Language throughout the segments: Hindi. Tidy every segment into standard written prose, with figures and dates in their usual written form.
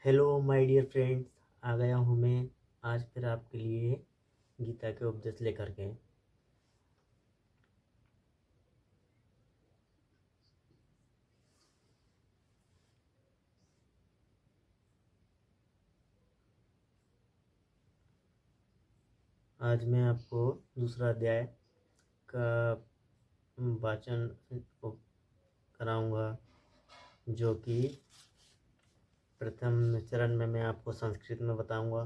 Hello my dear friends. आ गया हूँ मैं आज फिर आपके लिए गीता के उपदेश लेकर के। आज मैं आपको दूसरा अध्याय का वाचन कराऊंगा, जो कि प्रथम चरण में मैं आपको संस्कृत में बताऊंगा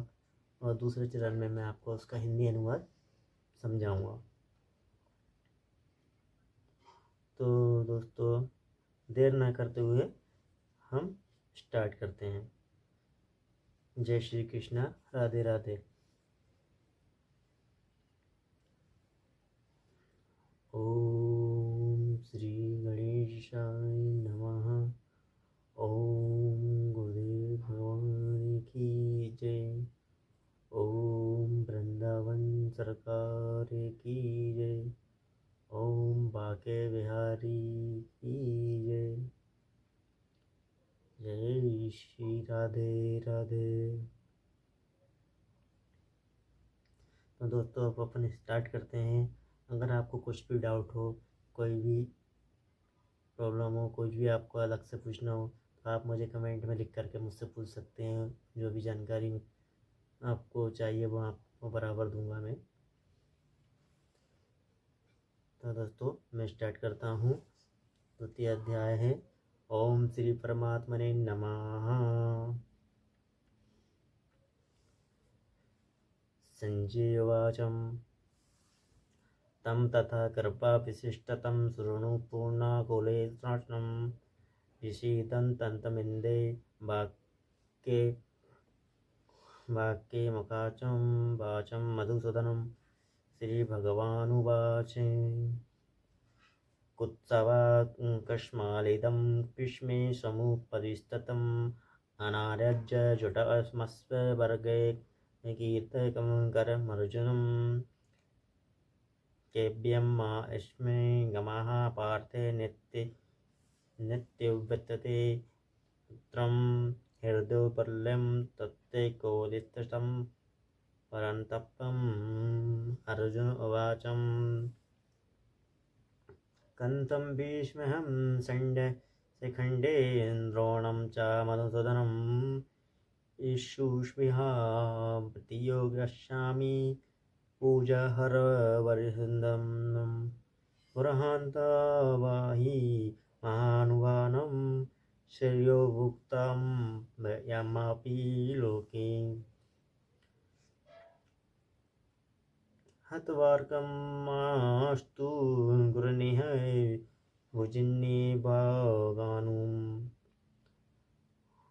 और दूसरे चरण में मैं आपको उसका हिंदी अनुवाद समझाऊंगा। तो दोस्तों, देर ना करते हुए हम स्टार्ट करते हैं। जय श्री कृष्णा, राधे राधे। ओम श्री गणेशाय नमः। ओम गुरुदेव भगवान की जय। ओम वृंदावन सरकार की जय। ओम बाके बिहारी की जय। जय श्री राधे राधे। तो दोस्तों, अब अपन स्टार्ट करते हैं। अगर आपको कुछ भी डाउट हो, कोई भी प्रॉब्लम हो, कुछ भी आपको अलग से पूछना हो, तो आप मुझे कमेंट में लिख करके मुझसे पूछ सकते हैं। जो भी जानकारी आपको चाहिए वो आपको बराबर दूंगा मैं। तो दोस्तों, मैं स्टार्ट करता हूँ। द्वितीय अध्याय है ओम श्री परमात्मने नमः। संजय उवाचम् तं तथा कृपाविशिष्टतं शृणु पूर्णाकुले स्नाष्णं विषीदन्तन्तमिन्दे वाक्ये वाक्ये मुखाचं वाचं मधुसूदनं श्रीभगवानुवाच कुत्सवाकस्मालिदं ग्रीष्मे समुपरिस्ततम् अनार्यज्य जुटमस्वर्गे कीर्तकं करमर्जुनम् केभ्यं मा अस्मै गमः पार्थे नित्यव्यतते पुत्रं हृदयोपल्यं तत्ते कोदिष्टं परन्तपम्। अर्जुन उवाचम् कन्तं भीष्महं शिखण्डे द्रोणं च मधुसूदनम् ईशुष्मिहा प्रतियोगिष्यामि पूजाहरवरिन्दं पुरहान्तावाहि महानुभानं श्रेयोभुक्तं यमपि लोके हतवार्कं मास्तु गुरुनिह भुजिन्निभागानुं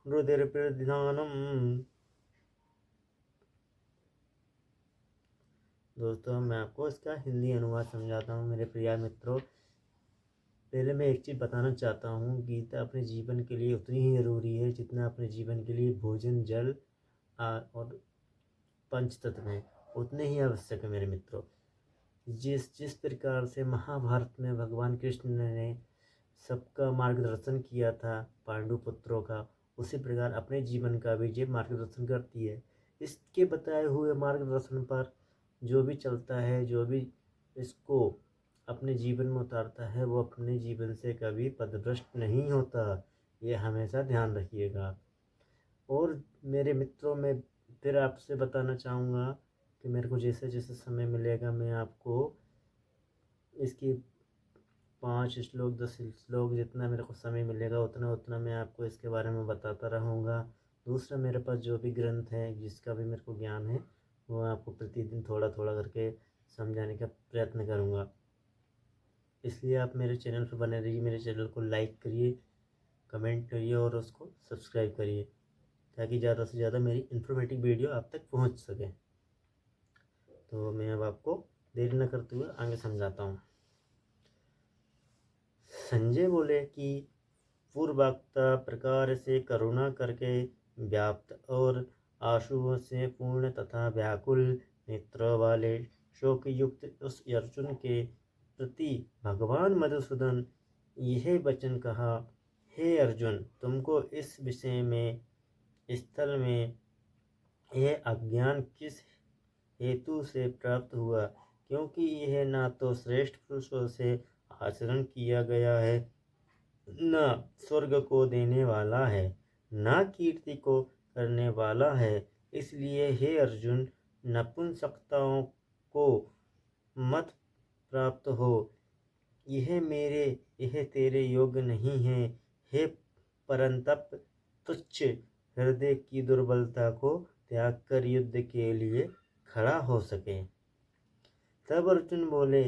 रुधिरप्रधानं। दोस्तों, मैं आपको इसका हिंदी अनुवाद समझाता हूँ। मेरे प्रिय मित्रों, पहले मैं एक चीज़ बताना चाहता हूँ। गीता अपने जीवन के लिए उतनी ही ज़रूरी है जितना अपने जीवन के लिए भोजन, जल और पंच तत्व हैं, उतने ही आवश्यक है मेरे मित्रों। जिस जिस प्रकार से महाभारत में भगवान कृष्ण ने सबका मार्गदर्शन किया था, पांडु पुत्रों का, उसी प्रकार अपने जीवन का भी ये मार्गदर्शन करती है। इसके बताए हुए मार्गदर्शन पर जो भी चलता है, जो भी इसको अपने जीवन में उतारता है, वो अपने जीवन से कभी पथभ्रष्ट नहीं होता। ये हमेशा ध्यान रखिएगा। और मेरे मित्रों, मैं फिर आपसे बताना चाहूँगा कि मेरे को जैसे जैसे समय मिलेगा मैं आपको इसकी 5 श्लोक 10 श्लोक जितना मेरे को समय मिलेगा उतना उतना मैं आपको इसके बारे में बताता रहूँगा। दूसरा, मेरे पास जो भी ग्रंथ है जिसका भी मेरे को ज्ञान है, वो आपको प्रतिदिन थोड़ा थोड़ा करके समझाने का प्रयत्न करूँगा। इसलिए आप मेरे चैनल पर बने रहिए। मेरे चैनल को लाइक करिए, कमेंट करिए और उसको सब्सक्राइब करिए, ताकि ज़्यादा से ज़्यादा मेरी इन्फॉर्मेटिव वीडियो आप तक पहुंच सके। तो मैं अब आपको देर न करते हुए आगे समझाता हूँ। संजय बोले कि पूर्वोक्त प्रकार से करुणा करके व्याप्त और आंसुओं से पूर्ण तथा व्याकुल नेत्रों वाले शोक युक्त उस अर्जुन के प्रति भगवान मधुसूदन यह वचन कहा, हे अर्जुन, तुमको इस विषय में स्थल में यह अज्ञान किस हेतु से प्राप्त हुआ? क्योंकि यह ना तो श्रेष्ठ पुरुषों से आचरण किया गया है, न स्वर्ग को देने वाला है, न कीर्ति को करने वाला है। इसलिए हे अर्जुन, नपुंसकताओं को मत प्राप्त हो। यह तेरे योग्य नहीं है। हे परंतप, तुच्छ हृदय की दुर्बलता को त्याग कर युद्ध के लिए खड़ा हो सके। तब अर्जुन बोले,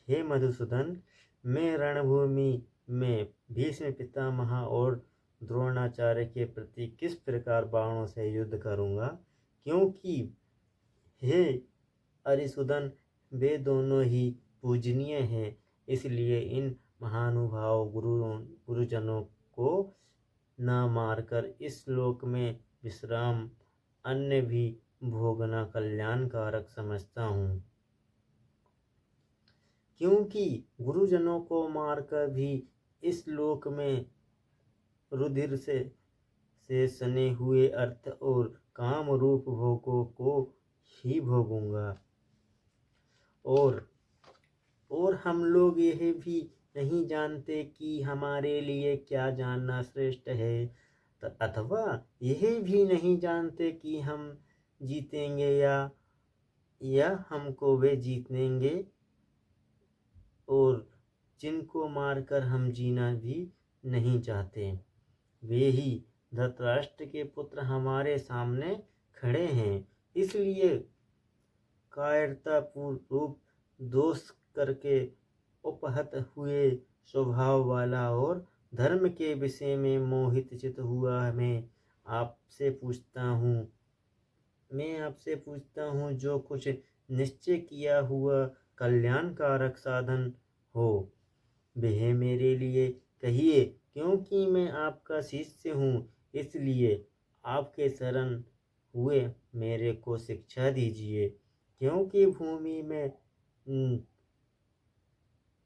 हे मधुसूदन, मैं रणभूमि में भीष्म पितामह और द्रोणाचार्य के प्रति किस प्रकार बाणों से युद्ध करूंगा? क्योंकि हे अरिसूदन, वे दोनों ही पूजनीय हैं। इसलिए इन महानुभाव गुरुजनों को न मारकर इस लोक में विश्राम अन्य भी भोगना कल्याणकारक समझता हूँ। क्योंकि गुरुजनों को मारकर भी इस लोक में रुधिर से सने हुए अर्थ और काम रूप भोगों को ही भोगूंगा। और हम लोग यह भी नहीं जानते कि हमारे लिए क्या जानना श्रेष्ठ है, अथवा यह भी नहीं जानते कि हम जीतेंगे या हमको वे जीतेंगे, और जिनको मारकर हम जीना भी नहीं चाहते, वे ही धृतराष्ट्र के पुत्र हमारे सामने खड़े हैं। इसलिए कायरतापूर्वक दोष करके उपहत हुए स्वभाव वाला और धर्म के विषय में मोहित चित हुआ मैं आपसे पूछता हूँ, जो कुछ निश्चय किया हुआ कल्याणकारक साधन हो, वह मेरे लिए कहिए। क्योंकि मैं आपका शिष्य हूँ, इसलिए आपके शरण हुए मेरे को शिक्षा दीजिए। क्योंकि भूमि में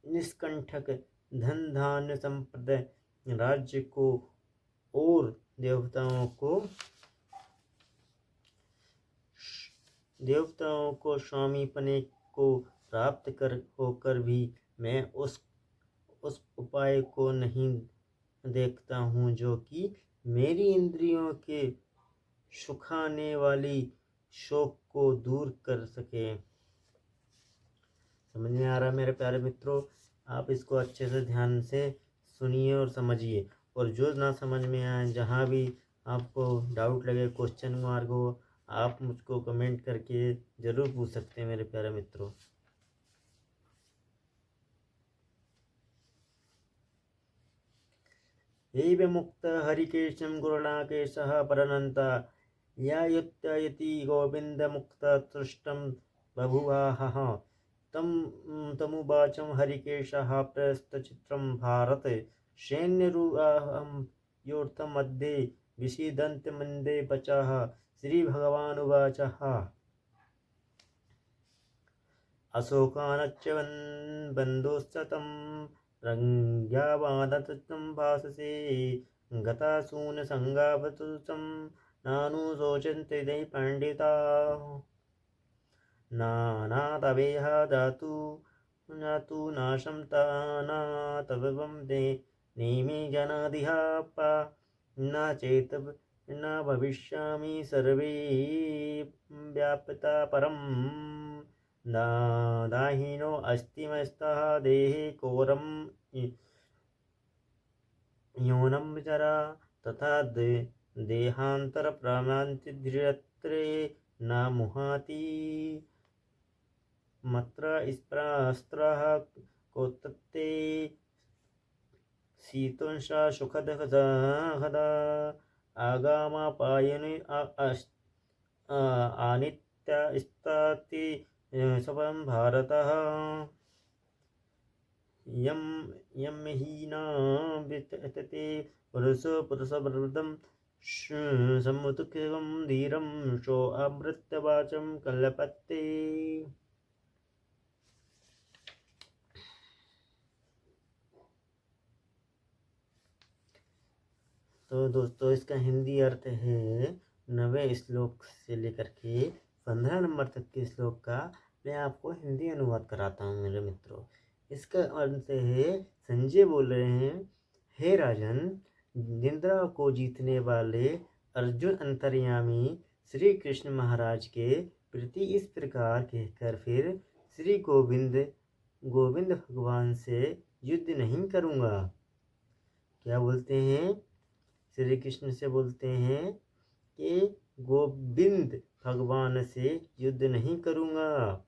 निष्कंटक धन धान्य संपदा राज्य को और देवताओं को स्वामीपने को प्राप्त कर होकर भी मैं उस उपाय को नहीं देखता हूँ जो कि मेरी इंद्रियों के सुखाने वाली शोक को दूर कर सके। समझ में आ रहा मेरे प्यारे मित्रों? आप इसको अच्छे से ध्यान से सुनिए और समझिए, और जो ना समझ में आए, जहाँ भी आपको डाउट लगे, क्वेश्चन मार्क हो, आप मुझको कमेंट करके ज़रूर पूछ सकते हैं मेरे प्यारे मित्रों। एव मुक्त हरिकेशं गुरुणाकेशः परनन्ता यायुत्तयति गोविंद मुक्त तुष्टं बभुवाहः। तमुवाचं हरिकेशः प्रस्थचित्रं भारत सैन्यरूहं योऽर्थमध्ये विषीदन्तमन्दे वचः। श्रीभगवानुवाचः अशोकानच्च बन्धुश्च तं रङ्ग्यावादतं भाससे गतासूनसंगावतुचं नानुशोचन्ते दै पण्डिताः। नानातवेह जातु नाशं नातवं नेमि जनादिहापा न चेत न भविष्यामि सर्वे व्याप्ता परं। दाहिनो अस्तिमस्तः देहे कोरं न्यूनं विचरा तथा देहान्तरप्राणान्तिर्यत्रे न मुहाति मत्र स्त्रास्त्रः कोत्तते शीतोष्ण सुखदहदा आगामापायनि आनित्यास्ताति सबं भारतः। यं हीना वितते पुरुषवृद्धं समुत्कृतं धीरं सो अमृतवाचं कल्पते। तो दोस्तों इसका हिंदी अर्थ है 9वें श्लोक से लेकर के 15 नंबर तक के श्लोक का मैं आपको हिंदी अनुवाद कराता हूँ मेरे मित्रों। इसका अर्थ है, संजय बोल रहे हैं, हे राजन, निद्रा को जीतने वाले अर्जुन अंतर्यामी श्री कृष्ण महाराज के प्रति इस प्रकार कहकर फिर श्री गोविंद भगवान से युद्ध नहीं करूँगा। क्या बोलते हैं? श्री कृष्ण से बोलते हैं कि गोविंद भगवान से युद्ध नहीं करूँगा।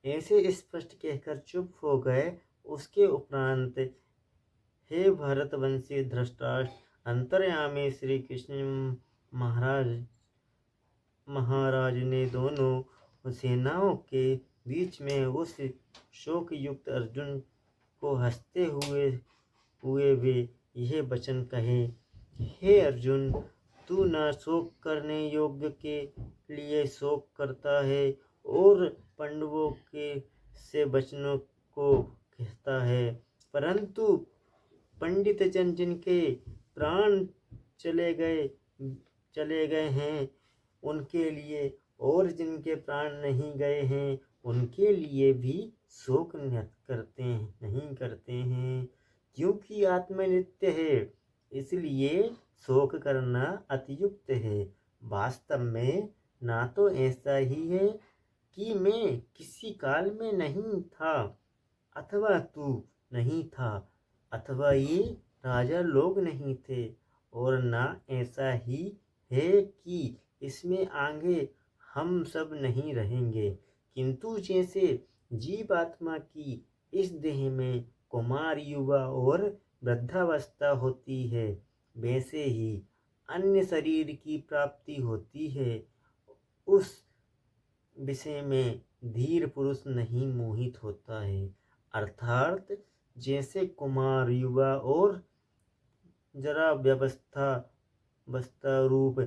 ऐसे स्पष्ट कहकर चुप हो गए। उसके उपरांत, हे भरतवंशी धृतराष्ट्र, अंतर्यामी श्री कृष्ण महाराज ने दोनों सेनाओं के बीच में उस शोक युक्त अर्जुन को हंसते हुए वे यह वचन कहे, हे अर्जुन, तू न शोक करने योग्य के लिए शोक करता है और पांडवों के से वचनों को कहता है, परंतु पंडित जन जिनके प्राण चले गए हैं उनके लिए, और जिनके प्राण नहीं गए हैं उनके लिए भी शोक नहीं करते हैं, क्योंकि आत्मा नित्य है, इसलिए शोक करना अतियुक्त है। वास्तव में ना तो ऐसा ही है कि मैं किसी काल में नहीं था, अथवा तू नहीं था, अथवा ये राजा लोग नहीं थे, और ना ऐसा ही है कि इसमें आगे हम सब नहीं रहेंगे, किंतु जैसे जीव आत्मा की इस देह में कुमार, युवा और वृद्धावस्था होती है, वैसे ही अन्य शरीर की प्राप्ति होती है। उस विषय में धीर पुरुष नहीं मोहित होता है। अर्थात जैसे कुमार, युवा और जरा व्यवस्था रूप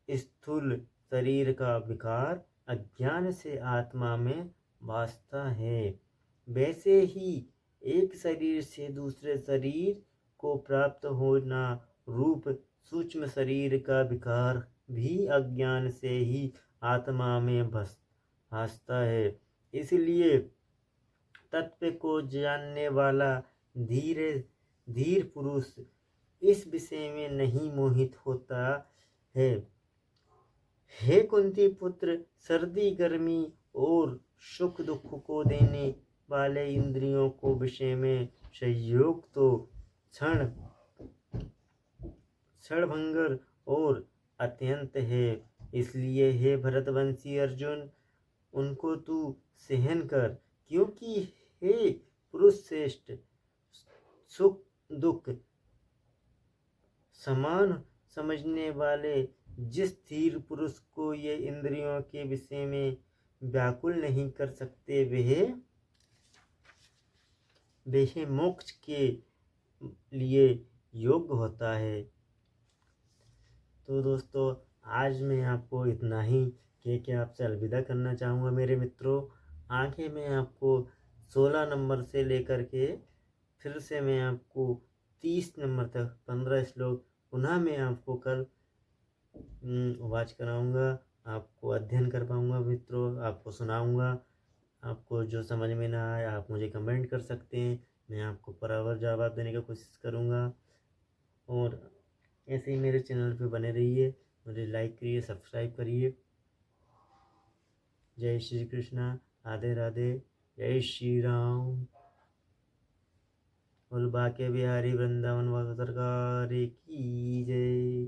स्थूल शरीर का विकार अज्ञान से आत्मा में वासता है, वैसे ही एक शरीर से दूसरे शरीर को प्राप्त होना रूप सूक्ष्म शरीर का विकार भी अज्ञान से ही आत्मा में भासता है। इसलिए तत्व को जानने वाला धीर पुरुष इस विषय में नहीं मोहित होता है। हे कुंती पुत्र, सर्दी गर्मी और सुख दुख को देने वाले इंद्रियों को विषय में संयोग तो क्षणभंगर और अत्यंत है, इसलिए हे भरतवंशी अर्जुन, उनको तू सहन कर, क्योंकि हे पुरुष श्रेष्ठ, सुख दुख समान समझने वाले जिस धीर पुरुष को ये इंद्रियों के विषय में व्याकुल नहीं कर सकते, वह मोक्ष के लिए योग्य होता है। तो दोस्तों आज मैं आपको इतना ही कह के आपसे अलविदा करना चाहूँगा मेरे मित्रों। आगे मैं आपको 16 नंबर से लेकर के फिर से मैं आपको 30 नंबर तक 15 श्लोक पुनः मैं आपको कल वाच कराऊंगा, आपको अध्ययन कर पाऊँगा मित्रों, आपको सुनाऊंगा। आपको जो समझ में ना आए आप मुझे कमेंट कर सकते हैं, मैं आपको बराबर जवाब देने की कोशिश करूँगा। और ऐसे ही मेरे चैनल पे बने रहिए, मुझे लाइक करिए, सब्सक्राइब करिए। जय श्री कृष्णा, राधे राधे, जय श्री राम। बोल बाके बिहारी वृंदावन सरकार की जय।